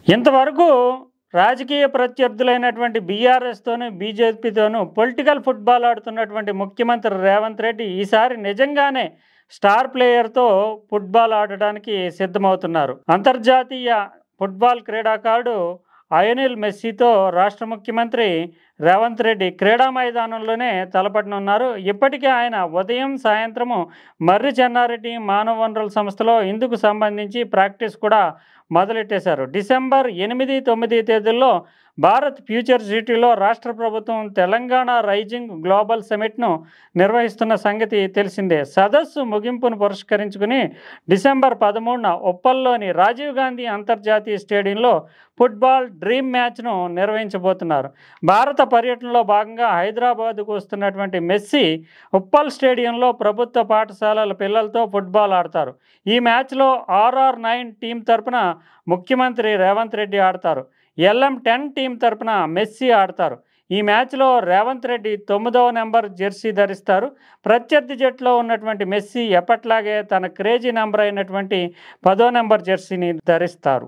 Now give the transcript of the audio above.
ఇంతవరకు రాజకీయ ప్రత్యర్థులైనటువంటి బీఆర్ఎస్తోనూ, బీజేపీతోనూ political football ఆడుతున్నటువంటి ముఖ్యమంత్రి రేవంత్ రెడ్డి ఈసారి నిజంగానే స్టార్ ప్లేయర్‌తో ఫుట్బాల్ ఆడడానికి సిద్ధమవుతున్నారు. అంతర్జాతీయ ఫుట్బాల్ క్రీడాకారుడు లయనెల్ మెస్సీతో రాష్ట్ర ముఖ్యమంత్రి రేవంత్ రెడ్డి క్రీడా మైదానంలోనే తలపడనున్నారు. ఇప్పటికే ఆయన ఉదయం, సాయంత్రము మర్రి చెన్నారెడ్డి మానవ వనరుల సంస్థలో ఇందుకు సంబంధించి ప్రాక్టీస్ కూడా మొదలెట్టేశారు. డిసెంబర్ 8, 9 తేదీల్లో భారత్ ఫ్యూచర్ సిటీలో రాష్ట్ర ప్రభుత్వం తెలంగాణ రైజింగ్ గ్లోబల్ సమిట్ను నిర్వహిస్తున్న సంగతి తెలిసిందే. సదస్సు ముగింపును పురస్కరించుకుని డిసెంబర్ 13న ఉప్పల్లోని రాజీవ్ గాంధీ అంతర్జాతీయ స్టేడియంలో ఫుట్బాల్ డ్రీమ్ మ్యాచ్ను నిర్వహించబోతున్నారు. భారత పర్యటనలో భాగంగా హైదరాబాద్కు వస్తున్నటువంటి మెస్సీ ఉప్పల్ స్టేడియంలో ప్రభుత్వ పాఠశాలల పిల్లలతో ఫుట్బాల్ ఆడతారు. ఈ మ్యాచ్లో RR9 టీం తరపున ముఖ్యమంత్రి రేవంత్ రెడ్డి ఆడతారు. LM10 టీం తరపున మెస్సీ ఆడతారు. ఈ మ్యాచ్లో రేవంత్ రెడ్డి 9వ నెంబర్ జెర్సీ ధరిస్తారు. ప్రత్యర్థి జట్టులో ఉన్నటువంటి మెస్సీ ఎప్పట్లాగే తన క్రేజీ నెంబర్ అయినటువంటి 10వ నెంబర్ జెర్సీని ధరిస్తారు.